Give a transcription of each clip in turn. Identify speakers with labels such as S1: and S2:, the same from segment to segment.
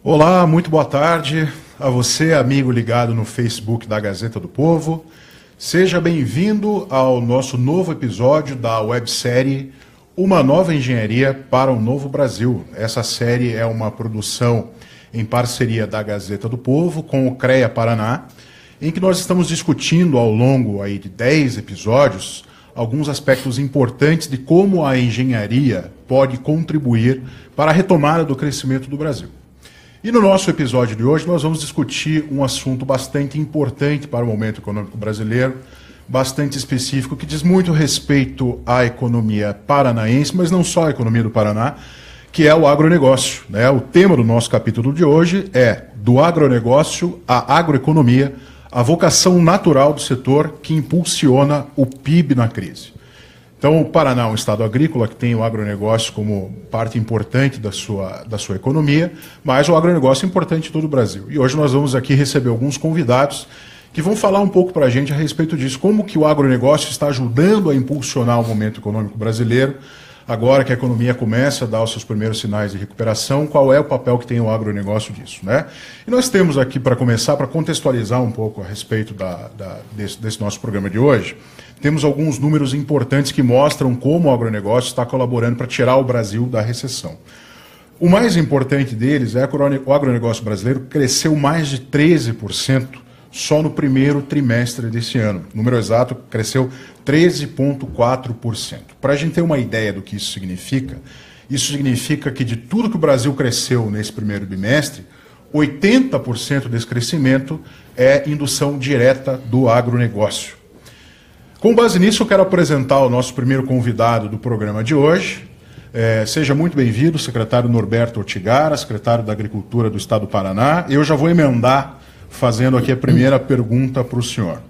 S1: Olá, muito boa tarde a você, amigo ligado no Facebook da Gazeta do Povo. Seja bem-vindo ao nosso novo episódio da websérie Uma Nova Engenharia para um Novo Brasil. Essa série é uma produção em parceria da Gazeta do Povo com o CREA Paraná, em que nós estamos discutindo ao longo aí de 10 episódios alguns aspectos importantes de como a engenharia pode contribuir para a retomada do crescimento do Brasil. E no nosso episódio de hoje nós vamos discutir um assunto bastante importante para o momento econômico brasileiro, bastante específico, que diz muito respeito à economia paranaense, mas não só a economia do Paraná, que é o agronegócio, né? O tema do nosso capítulo de hoje é do agronegócio à agroeconomia, a vocação natural do setor que impulsiona o PIB na crise. Então, o Paraná é um estado agrícola que tem o agronegócio como parte importante da sua economia, mas o agronegócio é importante em todo o Brasil. E hoje nós vamos aqui receber alguns convidados que vão falar um pouco para a gente a respeito disso, como que o agronegócio está ajudando a impulsionar o momento econômico brasileiro, agora que a economia começa a dar os seus primeiros sinais de recuperação, qual é o papel que tem o agronegócio disso, né? E nós temos aqui, para começar, para contextualizar um pouco a respeito desse nosso programa de hoje, temos alguns números importantes que mostram como o agronegócio está colaborando para tirar o Brasil da recessão. O mais importante deles é que o agronegócio brasileiro cresceu mais de 13% só no primeiro trimestre desse ano. O número exato cresceu 13,4%. Para a gente ter uma ideia do que isso significa que de tudo que o Brasil cresceu nesse primeiro bimestre, 80% desse crescimento é indução direta do agronegócio. Com base nisso, eu quero apresentar o nosso primeiro convidado do programa de hoje. Seja muito bem-vindo, secretário Norberto Ortigara, secretário da Agricultura do Estado do Paraná. Eu já vou emendar fazendo aqui a primeira pergunta para o senhor.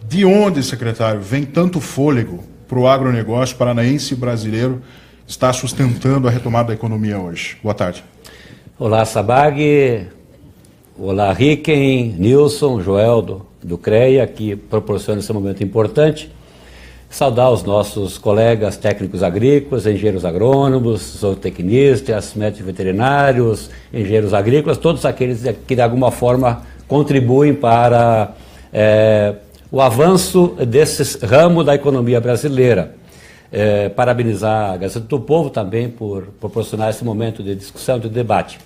S1: De onde, secretário, vem tanto fôlego para o agronegócio paranaense e brasileiro estar sustentando a retomada da economia hoje? Boa tarde.
S2: Olá, Sabag. Olá, Ricken, Nilson, Joel do CREA, que proporciona esse momento importante. Saudar os nossos colegas técnicos agrícolas, engenheiros agrônomos, zootecnistas, médicos veterinários, engenheiros agrícolas, todos aqueles que de alguma forma contribuem para o avanço desse ramo da economia brasileira. Parabenizar a Gazeta do Povo também por proporcionar esse momento de discussão, de debate.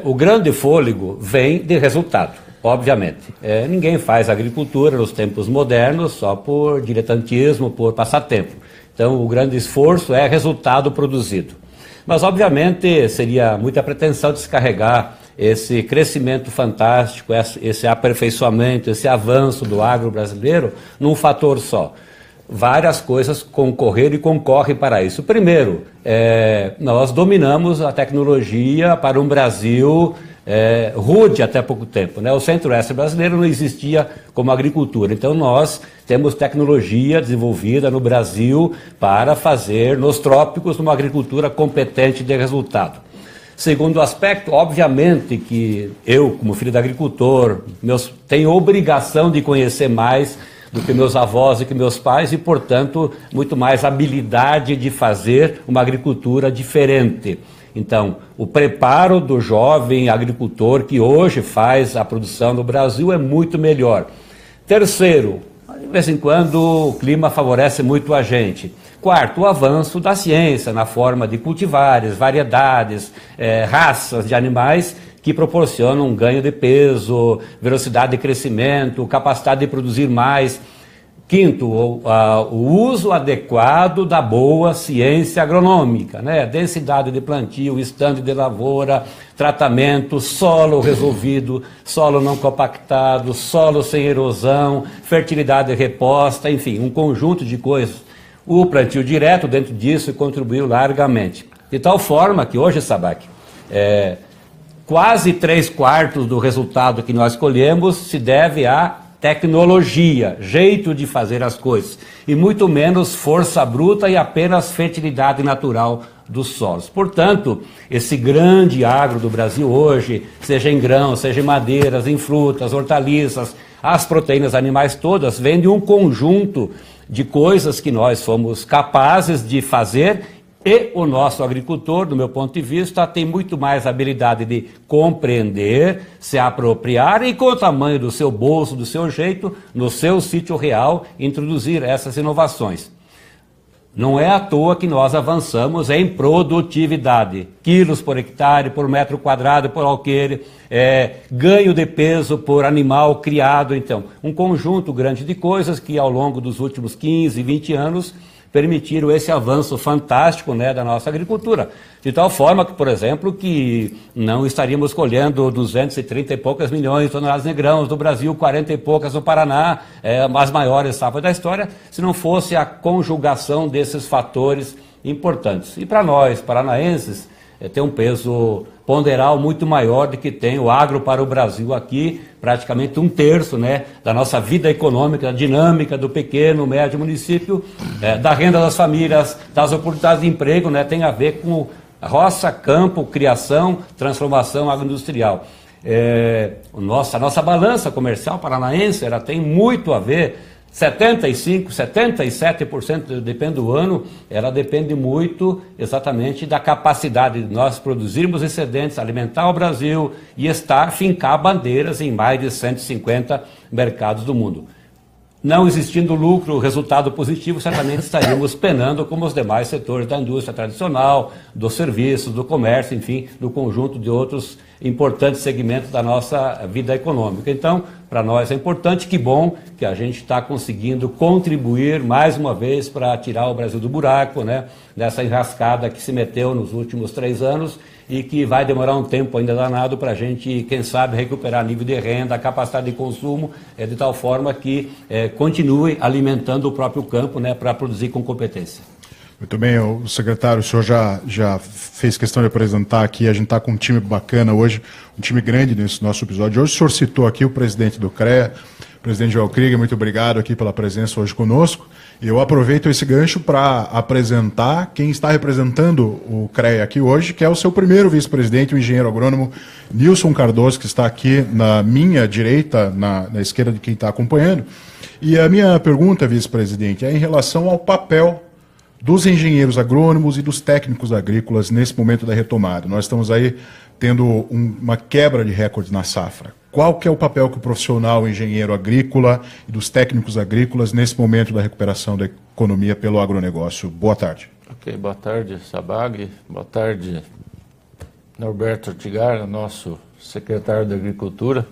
S2: O grande fôlego vem de resultado, obviamente. Ninguém faz agricultura nos tempos modernos só por diletantismo, por passatempo. Então, o grande esforço é resultado produzido. Mas, obviamente, seria muita pretensão descarregar esse crescimento fantástico, esse aperfeiçoamento, esse avanço do agro brasileiro num fator só. Várias coisas concorreram e concorrem para isso. Primeiro, nós dominamos a tecnologia para um Brasil rude até pouco tempo, né? O centro-oeste brasileiro não existia como agricultura. Então nós temos tecnologia desenvolvida no Brasil para fazer nos trópicos uma agricultura competente de resultado. Segundo aspecto, obviamente que eu, como filho de agricultor, tenho obrigação de conhecer mais do que meus avós e que meus pais e, portanto, muito mais habilidade de fazer uma agricultura diferente. Então, o preparo do jovem agricultor que hoje faz a produção no Brasil é muito melhor. Terceiro, de vez em quando o clima favorece muito a gente. Quarto, o avanço da ciência na forma de cultivares, variedades, raças de animais que proporcionam um ganho de peso, velocidade de crescimento, capacidade de produzir mais. Quinto, o uso adequado da boa ciência agronômica, né? Densidade de plantio, estande de lavoura, tratamento, solo resolvido, solo não compactado, solo sem erosão, fertilidade reposta, enfim, um conjunto de coisas. O plantio direto dentro disso contribuiu largamente. De tal forma que hoje, Sabag, quase 3/4 do resultado que nós colhemos se deve à tecnologia, jeito de fazer as coisas, e muito menos força bruta e apenas fertilidade natural dos solos. Portanto, esse grande agro do Brasil hoje, seja em grãos, seja em madeiras, em frutas, hortaliças, as proteínas animais todas, vem de um conjunto de coisas que nós fomos capazes de fazer E o nosso agricultor, do meu ponto de vista, tem muito mais habilidade de compreender, se apropriar e, com o tamanho do seu bolso, do seu jeito, no seu sítio real, introduzir essas inovações. Não é à toa que nós avançamos em produtividade, quilos por hectare, por metro quadrado, por alqueire, ganho de peso por animal criado. Então, um conjunto grande de coisas que ao longo dos últimos 15, 20 anos permitiram esse avanço fantástico, né, da nossa agricultura. De tal forma que, por exemplo, que não estaríamos colhendo 230 e poucas milhões de toneladas de grãos do Brasil, 40 e poucas no Paraná, as maiores safras da história, se não fosse a conjugação desses fatores importantes. E para nós, paranaenses, tem um peso ponderal muito maior do que tem o agro para o Brasil aqui, praticamente 1/3, né, da nossa vida econômica, da dinâmica do pequeno, médio município, da renda das famílias, das oportunidades de emprego, né, tem a ver com roça, campo, criação, transformação agroindustrial. A nossa balança comercial paranaense, ela tem muito a ver, 75%, 77%, depende do ano, ela depende muito exatamente da capacidade de nós produzirmos excedentes, alimentar o Brasil e fincar bandeiras em mais de 150 mercados do mundo. Não existindo lucro, resultado positivo, certamente estaríamos penando como os demais setores da indústria tradicional, dos serviços, do comércio, enfim, do conjunto de outros importantes segmentos da nossa vida econômica. Então, para nós é importante, que bom que a gente está conseguindo contribuir mais uma vez para tirar o Brasil do buraco, né, dessa enrascada que se meteu nos últimos 3 anos e que vai demorar um tempo ainda danado para a gente, quem sabe, recuperar nível de renda, capacidade de consumo, de tal forma que continue alimentando o próprio campo, né, para produzir com competência.
S1: Muito bem, o secretário, o senhor já fez questão de apresentar aqui, a gente está com um time bacana hoje, um time grande nesse nosso episódio. Hoje o senhor citou aqui o presidente do CREA, o presidente Joel Krieger, muito obrigado aqui pela presença hoje conosco. E eu aproveito esse gancho para apresentar quem está representando o CREA aqui hoje, que é o seu primeiro vice-presidente, o engenheiro agrônomo Nilson Cardoso, que está aqui na minha direita, na esquerda de quem está acompanhando. E a minha pergunta, vice-presidente, é em relação ao papel dos engenheiros agrônomos e dos técnicos agrícolas nesse momento da retomada. Nós estamos aí tendo uma quebra de recordes na safra. Qual que é o papel que o profissional engenheiro agrícola e dos técnicos agrícolas nesse momento da recuperação da economia pelo agronegócio? Boa tarde.
S3: Ok, boa tarde, Sabag. Boa tarde, Norberto Ortigar, nosso secretário de Agricultura,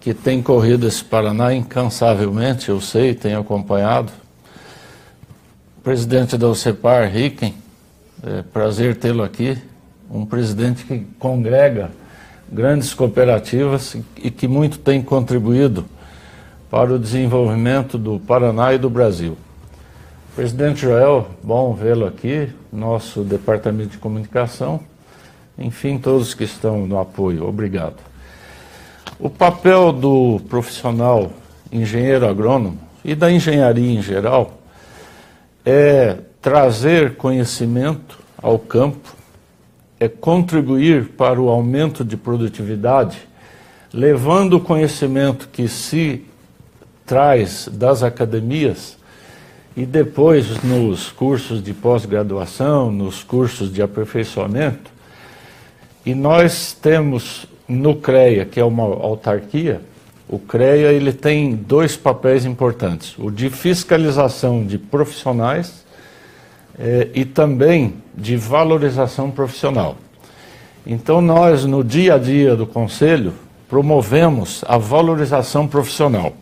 S3: que tem corrido esse Paraná incansavelmente, eu sei, tenho acompanhado. Presidente da UCEPAR, Ricken, prazer tê-lo aqui, um presidente que congrega grandes cooperativas e que muito tem contribuído para o desenvolvimento do Paraná e do Brasil. Presidente Joel, bom vê-lo aqui, nosso departamento de comunicação, enfim, todos que estão no apoio, obrigado. O papel do profissional engenheiro agrônomo e da engenharia em geral é trazer conhecimento ao campo, é contribuir para o aumento de produtividade, levando o conhecimento que se traz das academias e depois nos cursos de pós-graduação, nos cursos de aperfeiçoamento. E nós temos no CREA, que é uma autarquia, o CREA ele tem 2 papéis importantes, o de fiscalização de profissionais e também de valorização profissional. Então nós, no dia a dia do Conselho, promovemos a valorização profissional.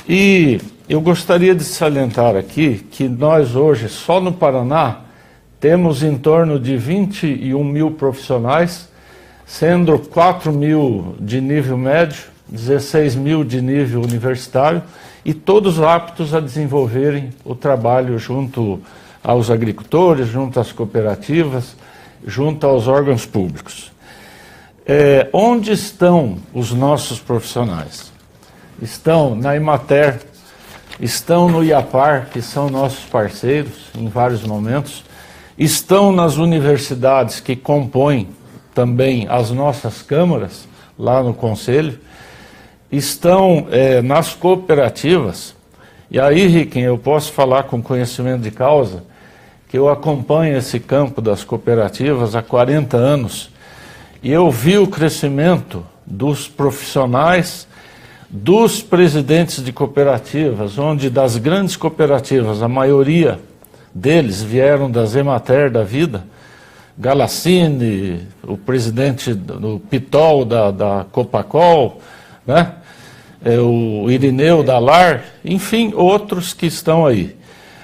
S3: E eu gostaria de salientar aqui que nós hoje, só no Paraná, temos em torno de 21 mil profissionais, sendo 4 mil de nível médio, 16 mil de nível universitário e todos aptos a desenvolverem o trabalho junto aos agricultores, junto às cooperativas, junto aos órgãos públicos. Onde estão os nossos profissionais? Estão na Emater, estão no IAPAR, que são nossos parceiros em vários momentos, estão nas universidades que compõem também as nossas câmaras, lá no Conselho, estão nas cooperativas, e aí, Ricken, eu posso falar com conhecimento de causa, que eu acompanho esse campo das cooperativas há 40 anos e eu vi o crescimento dos profissionais, dos presidentes de cooperativas, onde das grandes cooperativas, a maioria deles vieram da Emater da vida, Galassini, o presidente do Pitol da Copacol, né? O Irineu da LAR, enfim, outros que estão aí.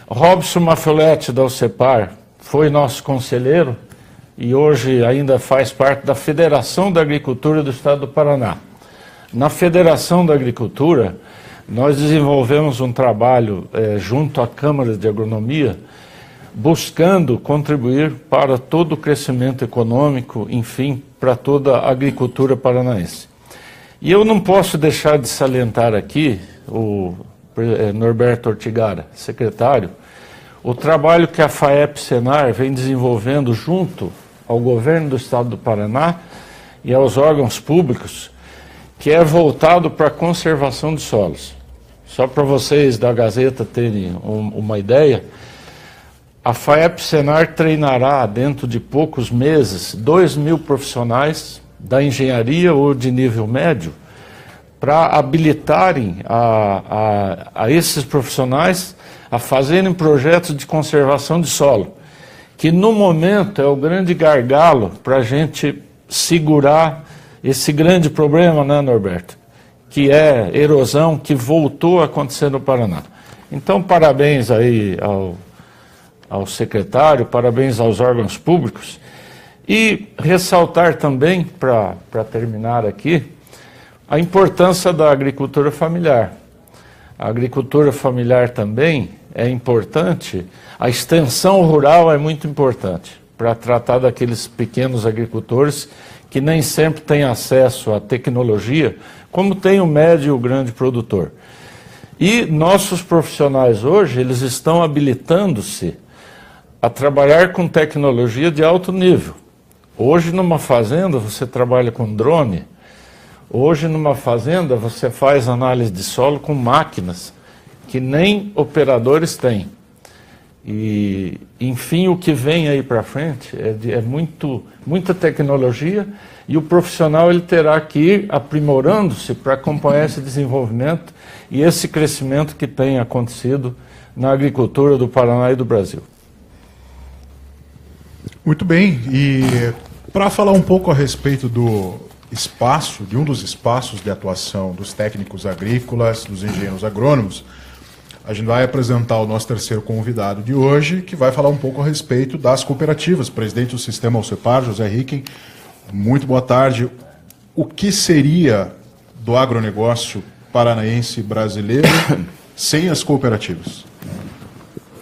S3: Robson Mafioletti da UCEPAR foi nosso conselheiro e hoje ainda faz parte da Federação da Agricultura do Estado do Paraná. Na Federação da Agricultura, nós desenvolvemos um trabalho junto à Câmara de Agronomia, buscando contribuir para todo o crescimento econômico, enfim, para toda a agricultura paranaense. E eu não posso deixar de salientar aqui, o Norberto Ortigara, secretário, o trabalho que a FAEP-Senar vem desenvolvendo junto ao governo do Estado do Paraná e aos órgãos públicos, que é voltado para a conservação de solos. Só para vocês da Gazeta terem uma ideia, a FAEP-Senar treinará dentro de poucos meses 2.000 profissionais da engenharia ou de nível médio para habilitarem a esses profissionais a fazerem projetos de conservação de solo, que no momento é o grande gargalo para a gente segurar esse grande problema, né, Norberto? Que é erosão, que voltou a acontecer no Paraná. Então, parabéns aí ao secretário, parabéns aos órgãos públicos. E ressaltar também, para terminar aqui, a importância da agricultura familiar. A agricultura familiar também é importante, a extensão rural é muito importante para tratar daqueles pequenos agricultores que nem sempre têm acesso à tecnologia, como tem o médio e o grande produtor. E nossos profissionais hoje, eles estão habilitando-se a trabalhar com tecnologia de alto nível. Hoje numa fazenda você trabalha com drone, hoje numa fazenda você faz análise de solo com máquinas que nem operadores têm. E, enfim, o que vem aí para frente é muita tecnologia e o profissional ele terá que ir aprimorando-se para acompanhar esse desenvolvimento e esse crescimento que tem acontecido na agricultura do Paraná e do Brasil.
S1: Muito bem, e para falar um pouco a respeito do espaço, de um dos espaços de atuação dos técnicos agrícolas, dos engenheiros agrônomos, a gente vai apresentar o nosso terceiro convidado de hoje, que vai falar um pouco a respeito das cooperativas. Presidente do Sistema UCEPAR, José Ricken, muito boa tarde. O que seria do agronegócio paranaense brasileiro sem as cooperativas?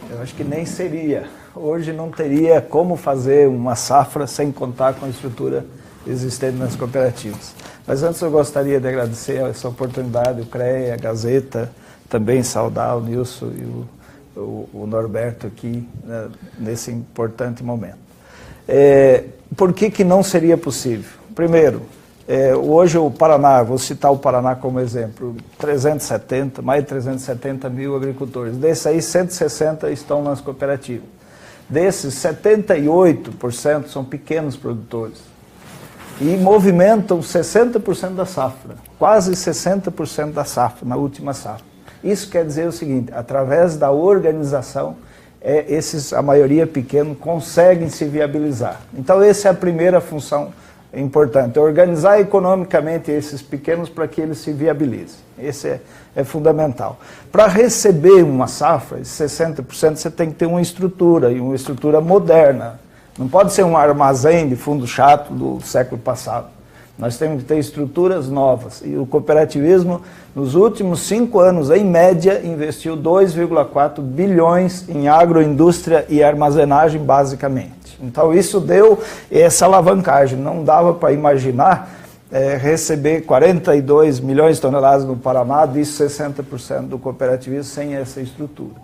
S4: Eu acho que nem seria. Hoje não teria como fazer uma safra sem contar com a estrutura existente nas cooperativas. Mas antes eu gostaria de agradecer essa oportunidade, o CREA, a Gazeta, também saudar o Nilson e o Norberto aqui, né, nesse importante momento. Por que não seria possível? Primeiro, hoje o Paraná, vou citar o Paraná como exemplo, mais de 370 mil agricultores. Desses aí, 160 estão nas cooperativas. Desses, 78% são pequenos produtores e movimentam 60% da safra, quase 60% da safra, na última safra. Isso quer dizer o seguinte, através da organização, a maioria pequena conseguem se viabilizar. Então essa é a primeira função importante, organizar economicamente esses pequenos para que eles se viabilizem. Esse é fundamental. Para receber uma safra de 60%, você tem que ter uma estrutura, e uma estrutura moderna. Não pode ser um armazém de fundo chato do século passado. Nós temos que ter estruturas novas. E o cooperativismo, nos últimos 5 anos, em média, investiu 2,4 bilhões em agroindústria e armazenagem, basicamente. Então, isso deu essa alavancagem. Não dava para imaginar receber 42 milhões de toneladas no Paraná, disso 60% do cooperativismo, sem essa estrutura.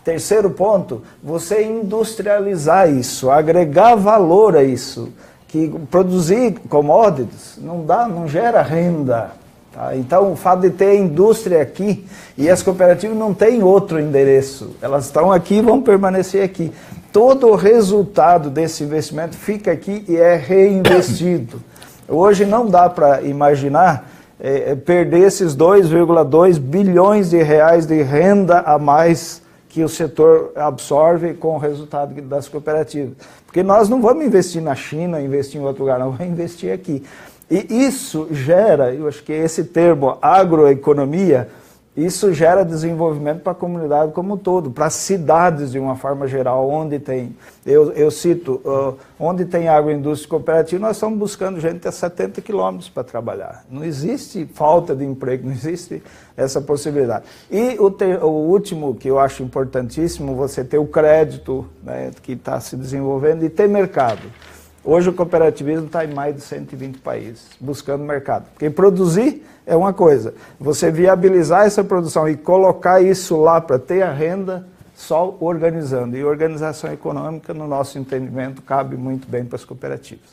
S4: Terceiro ponto, você industrializar isso, agregar valor a isso. Que produzir commodities não gera renda. Tá? Então, o fato de ter indústria aqui, e as cooperativas não têm outro endereço, elas estão aqui e vão permanecer aqui. todo o resultado desse investimento fica aqui e é reinvestido. Hoje não dá para imaginar perder esses 2,2 bilhões de reais de renda a mais que o setor absorve com o resultado das cooperativas. Porque nós não vamos investir na China, investir em outro lugar, não, vamos investir aqui. E isso gera, eu acho que esse termo agroeconomia, isso gera desenvolvimento para a comunidade como um todo, para as cidades de uma forma geral, onde tem, eu cito, onde tem agroindústria cooperativa, nós estamos buscando gente a 70 quilômetros para trabalhar. Não existe falta de emprego, não existe essa possibilidade. E o último, que eu acho importantíssimo, você ter o crédito, né, que está se desenvolvendo, e ter mercado. Hoje o cooperativismo está em mais de 120 países, buscando mercado. Porque produzir é uma coisa, você viabilizar essa produção e colocar isso lá para ter a renda, só organizando. E organização econômica, no nosso entendimento, cabe muito bem para as cooperativas.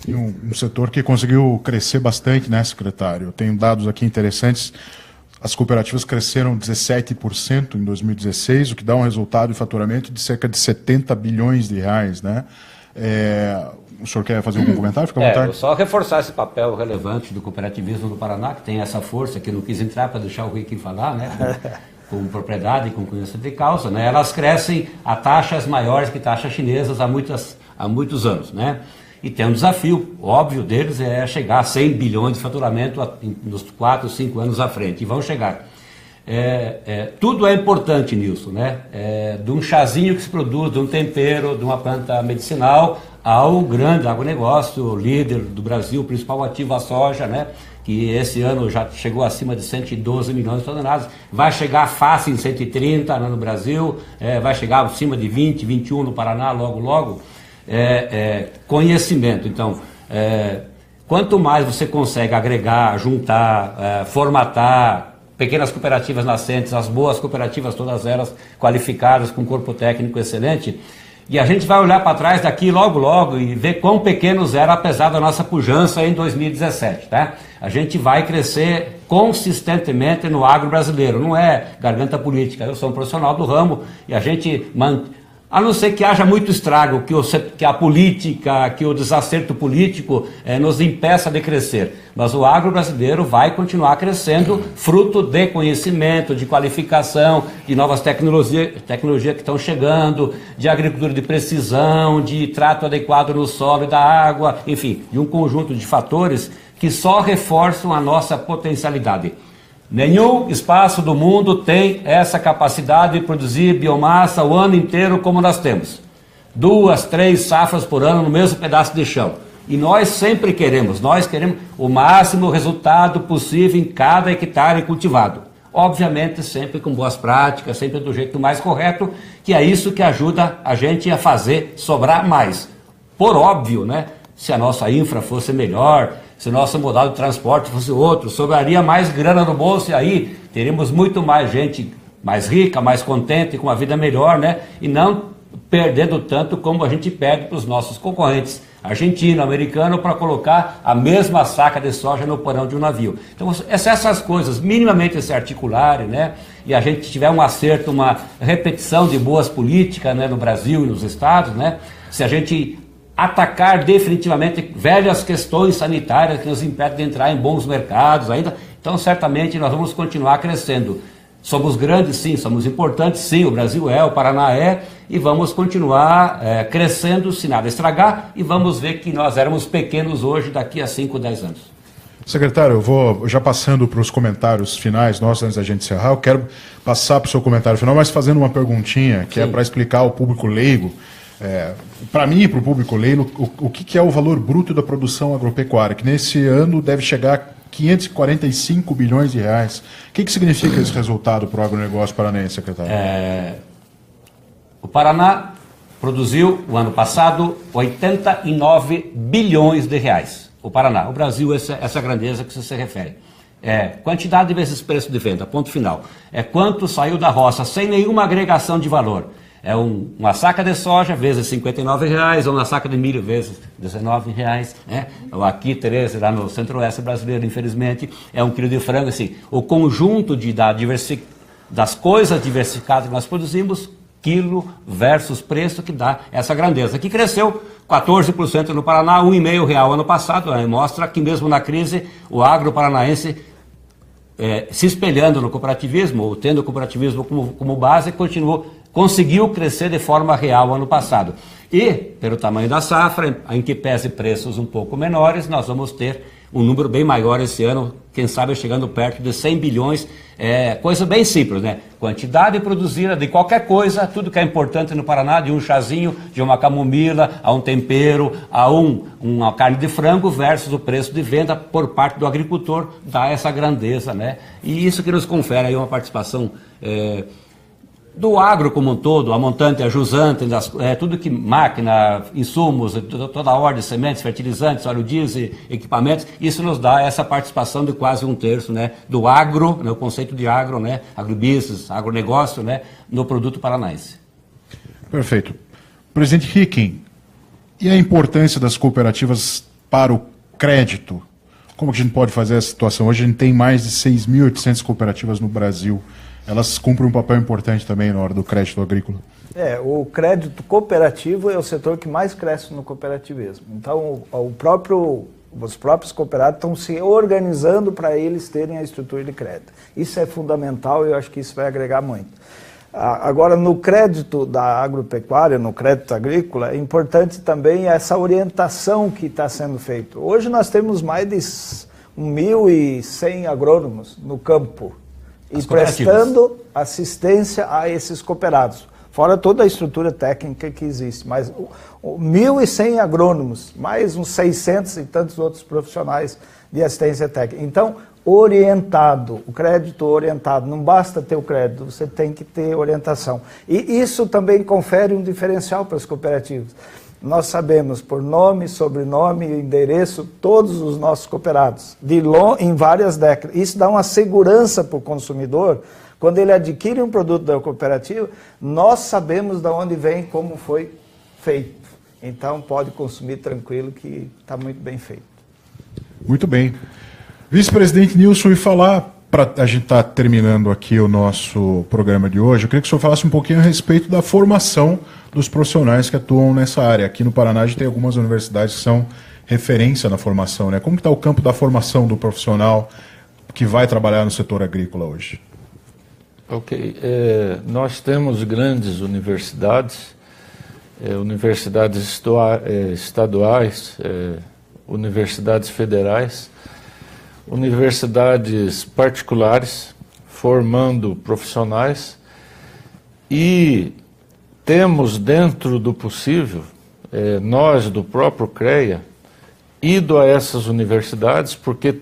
S1: E um setor que conseguiu crescer bastante, né, secretário? Eu tenho dados aqui interessantes. As cooperativas cresceram 17% em 2016, o que dá um resultado de faturamento de cerca de 70 bilhões de reais, né? O senhor quer fazer algum comentário? Fica à vontade.
S2: Só reforçar esse papel relevante do cooperativismo do Paraná, que tem essa força, que eu não quis entrar para deixar o Riquem falar, né? Com propriedade e com conhecimento de causa, né? Elas crescem a taxas maiores que taxas chinesas há muitos anos, né? E tem um desafio óbvio deles, é chegar a 100 bilhões de faturamento nos 4, 5 anos à frente, e vão chegar. Tudo é importante nisso, né? De um chazinho que se produz, de um tempero, de uma planta medicinal, ao grande agronegócio, líder do Brasil, o principal ativo, a soja, né? Que esse ano já chegou acima de 112 milhões de toneladas, vai chegar fácil em 130 no Brasil, vai chegar acima de 20, 21 no Paraná, logo. Conhecimento. Então, quanto mais você consegue agregar, juntar, formatar pequenas cooperativas nascentes, as boas cooperativas, todas elas qualificadas, com corpo técnico excelente, e a gente vai olhar para trás daqui logo e ver quão pequenos eram, apesar da nossa pujança em 2017, tá? A gente vai crescer consistentemente no agro brasileiro, não é garganta política, eu sou um profissional do ramo e a gente a não ser que haja muito estrago, que a política, que o desacerto político nos impeça de crescer. Mas o agro brasileiro vai continuar crescendo, fruto de conhecimento, de qualificação, de novas tecnologias que estão chegando, de agricultura de precisão, de trato adequado no solo e da água, enfim, de um conjunto de fatores que só reforçam a nossa potencialidade. Nenhum espaço do mundo tem essa capacidade de produzir biomassa o ano inteiro como nós temos. 2, 3 safras por ano no mesmo pedaço de chão. E nós sempre queremos o máximo resultado possível em cada hectare cultivado. Obviamente sempre com boas práticas, sempre do jeito mais correto, que é isso que ajuda a gente a fazer sobrar mais. Por óbvio, né? Se a nossa infra fosse melhor, se o nosso modal de transporte fosse outro, sobraria mais grana no bolso e aí teríamos muito mais gente mais rica, mais contente, com uma vida melhor, né? E não perdendo tanto como a gente perde para os nossos concorrentes, argentino, americano, para colocar a mesma saca de soja no porão de um navio. Então, se essas coisas minimamente se articularem, né? E a gente tiver um acerto, uma repetição de boas políticas, né, no Brasil e nos estados, né? Se a gente atacar definitivamente velhas questões sanitárias que nos impedem de entrar em bons mercados ainda, então certamente nós vamos continuar crescendo. Somos grandes sim, somos importantes sim, o Brasil o Paraná e vamos continuar crescendo se nada estragar, e vamos ver que nós éramos pequenos hoje daqui a 5, 10 anos.
S1: Secretário, eu vou já passando para os comentários finais nossos antes da gente encerrar. Eu quero passar para o seu comentário final, mas fazendo uma perguntinha que é para explicar ao público leigo, para mim e para o público leigo, o que é o valor bruto da produção agropecuária, que nesse ano deve chegar a 545 bilhões de reais. O que significa esse resultado para o agronegócio paranense, secretário?
S2: O Paraná produziu, o ano passado, 89 bilhões de reais. O Paraná, o Brasil, essa grandeza que você se refere. Quantidade vezes preço de venda, ponto final. Quanto saiu da roça sem nenhuma agregação de valor. Uma saca de soja vezes R$59, ou uma saca de milho vezes R$19, né? Aqui, Tereza, lá no centro-oeste brasileiro, infelizmente, um quilo de frango, assim. O conjunto das coisas diversificadas que nós produzimos quilo versus preço, que dá essa grandeza, que cresceu 14% no Paraná, R$ 1,5 ano passado, mostra que mesmo na crise o agro paranaense se espelhando no cooperativismo, ou tendo o cooperativismo como base, conseguiu crescer de forma real ano passado. E, pelo tamanho da safra, em que pese preços um pouco menores, nós vamos ter um número bem maior esse ano, quem sabe chegando perto de 100 bilhões, coisa bem simples, né? Quantidade produzida de qualquer coisa, tudo que é importante no Paraná, de um chazinho, de uma camomila, a um tempero, a uma carne de frango versus o preço de venda por parte do agricultor, dá essa grandeza, né? E isso que nos confere aí uma participação do agro como um todo, a montante, a jusante, tudo que máquina, insumos, toda a ordem, sementes, fertilizantes, óleo diesel, equipamentos, isso nos dá essa participação de quase 1/3, né, do agro, né, o conceito de agro, né, agrobusiness, agronegócio, né, no produto paranaense.
S1: Perfeito. Presidente Hicken, e a importância das cooperativas para o crédito? Como que a gente pode fazer essa situação? Hoje a gente tem mais de 6.800 cooperativas no Brasil. Elas cumprem um papel importante também na hora do crédito agrícola.
S4: O crédito cooperativo é o setor que mais cresce no cooperativismo. Então, os próprios cooperados estão se organizando para eles terem a estrutura de crédito. Isso é fundamental e eu acho que isso vai agregar muito. Agora, no crédito da agropecuária, no crédito agrícola, é importante também essa orientação que está sendo feita. Hoje nós temos mais de 1.100 agrônomos no campo, e prestando assistência a esses cooperados, fora toda a estrutura técnica que existe, mas 1.100 agrônomos, mais uns 600 e tantos outros profissionais de assistência técnica. Então, orientado, o crédito orientado, não basta ter o crédito, você tem que ter orientação. E isso também confere um diferencial para as cooperativas. Nós sabemos por nome, sobrenome e endereço todos os nossos cooperados, em várias décadas. Isso dá uma segurança para o consumidor. Quando ele adquire um produto da cooperativa, nós sabemos de onde vem, como foi feito. Então pode consumir tranquilo que está muito bem feito.
S1: Muito bem. Vice-presidente Nilson, e falar, para a gente estar terminando aqui o nosso programa de hoje, eu queria que o senhor falasse um pouquinho a respeito da formação dos profissionais que atuam nessa área. Aqui no Paraná a gente tem algumas universidades que são referência na formação, né? Como que está o campo da formação do profissional que vai trabalhar no setor agrícola hoje?
S3: Ok, nós temos grandes universidades, universidades estaduais, universidades federais, universidades particulares, formando profissionais, e temos, dentro do possível, nós do próprio CREA, ido a essas universidades, porque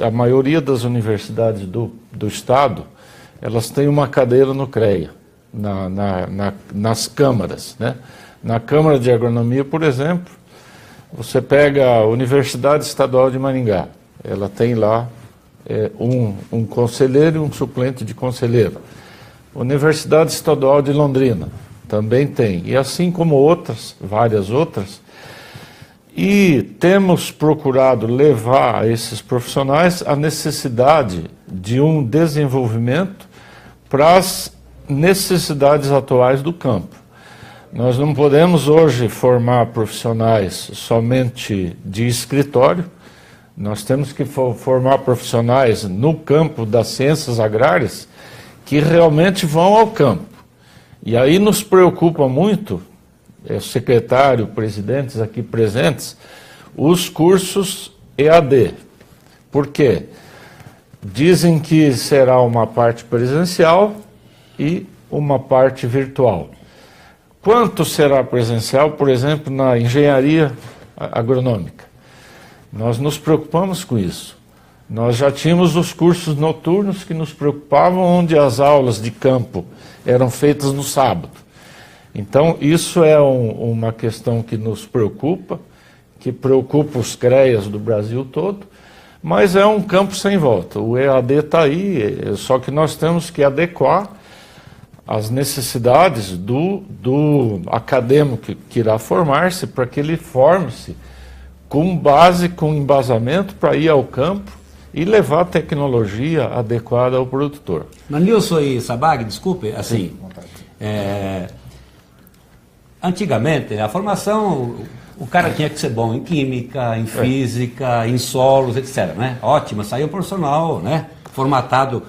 S3: a maioria das universidades do Estado, elas têm uma cadeira no CREA, nas câmaras, né? Na Câmara de Agronomia, por exemplo, você pega a Universidade Estadual de Maringá, ela tem lá um conselheiro e um suplente de conselheiro. Universidade Estadual de Londrina também tem, e assim como outras, várias outras. E temos procurado levar a esses profissionais a necessidade de um desenvolvimento para as necessidades atuais do campo. Nós não podemos hoje formar profissionais somente de escritório, nós temos que formar profissionais no campo das ciências agrárias que realmente vão ao campo. E aí nos preocupa muito, secretário, presidentes aqui presentes, os cursos EAD. Por quê? Dizem que será uma parte presencial e uma parte virtual. Quanto será presencial, por exemplo, na engenharia agronômica? Nós nos preocupamos com isso. Nós já tínhamos os cursos noturnos que nos preocupavam, onde as aulas de campo eram feitas no sábado. Então, isso é uma questão que nos preocupa, que preocupa os CREAs do Brasil todo, mas é um campo sem volta. O EAD está aí, só que nós temos que adequar as necessidades do acadêmico que irá formar-se, para que ele forme-se com base, com embasamento, para ir ao campo e levar a tecnologia adequada ao produtor.
S2: Mas Nilson e Sabag, desculpe, assim, Antigamente, a formação, o cara tinha que ser bom em química, em física, em solos, etc. Né? Ótimo, saiu um profissional, né, formatado.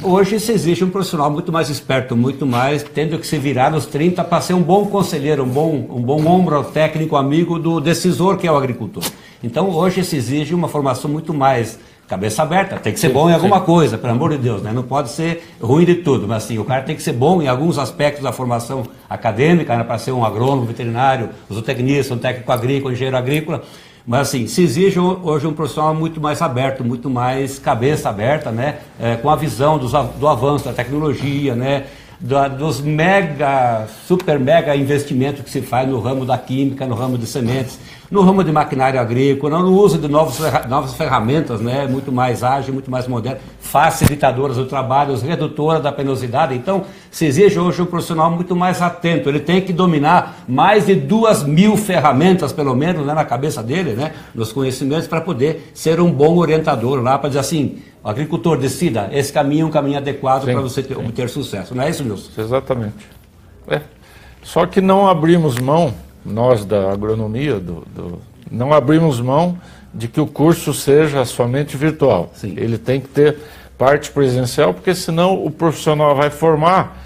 S2: Hoje se exige um profissional muito mais esperto, muito mais tendo que se virar nos 30 para ser um bom conselheiro, um bom ombro técnico, amigo do decisor que é o agricultor. Então hoje se exige uma formação muito mais cabeça aberta, tem que ser bom em alguma coisa, pelo amor de Deus, né? Não pode ser ruim de tudo, mas assim, o cara tem que ser bom em alguns aspectos da formação acadêmica, né? Para ser um agrônomo, veterinário, zootecnista, um técnico agrícola, engenheiro agrícola, mas assim, se exige hoje um profissional muito mais aberto, muito mais cabeça aberta, né? Com a visão do avanço da tecnologia, né? Dos super mega investimentos que se faz no ramo da química, no ramo de sementes, no ramo de maquinário agrícola, no uso de novas ferramentas, né, muito mais ágil, muito mais moderna, facilitadoras do trabalho, redutora da penosidade. Então, se exige hoje um profissional muito mais atento, ele tem que dominar mais de 2.000 ferramentas, pelo menos, né, na cabeça dele, né, nos conhecimentos, para poder ser um bom orientador lá, para dizer assim, o agricultor decida, esse caminho é um caminho adequado para você obter sucesso. Não é isso, Nilson?
S3: Exatamente. Só que não abrimos mão, nós da agronomia, não abrimos mão de que o curso seja somente virtual.
S2: Sim.
S3: Ele tem que ter parte presencial, porque senão o profissional vai formar.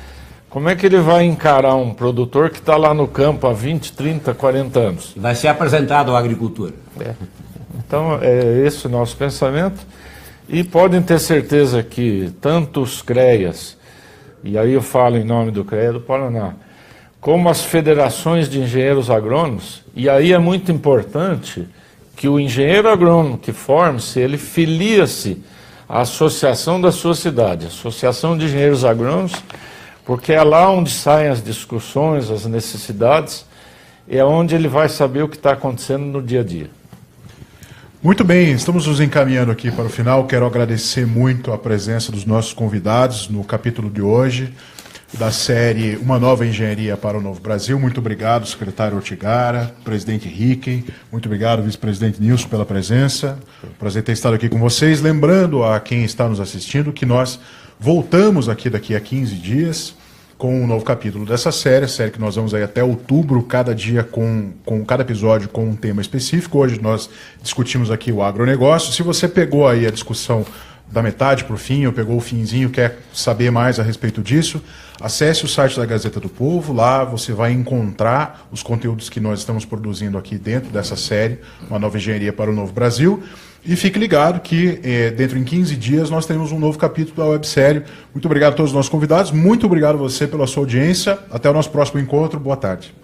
S3: Como é que ele vai encarar um produtor que está lá no campo há 20, 30, 40 anos?
S2: Vai ser apresentado ao agricultor.
S3: Então, é esse o nosso pensamento. E podem ter certeza que tanto os CREAs, e aí eu falo em nome do CREA do Paraná, como as federações de engenheiros agrônomos, e aí é muito importante que o engenheiro agrônomo que forme-se, ele filia-se à associação da sua cidade, Associação de Engenheiros Agrônomos, porque é lá onde saem as discussões, as necessidades, é onde ele vai saber o que está acontecendo no dia a dia.
S1: Muito bem, estamos nos encaminhando aqui para o final. Quero agradecer muito a presença dos nossos convidados no capítulo de hoje da série Uma Nova Engenharia para o Novo Brasil. Muito obrigado, secretário Ortigara, presidente Ricken, muito obrigado, vice-presidente Nilson, pela presença. Prazer ter estado aqui com vocês. Lembrando a quem está nos assistindo que nós voltamos aqui daqui a 15 dias com um novo capítulo dessa série que nós vamos aí até outubro, cada dia com cada episódio com um tema específico. Hoje nós discutimos aqui o agronegócio. Se você pegou aí a discussão da metade para o fim, ou pegou o finzinho, quer saber mais a respeito disso, acesse o site da Gazeta do Povo. Lá você vai encontrar os conteúdos que nós estamos produzindo aqui dentro dessa série, Uma Nova Engenharia para o Novo Brasil. E fique ligado que dentro de 15 dias nós teremos um novo capítulo da websérie. Muito obrigado a todos os nossos convidados, muito obrigado a você pela sua audiência. Até o nosso próximo encontro, boa tarde.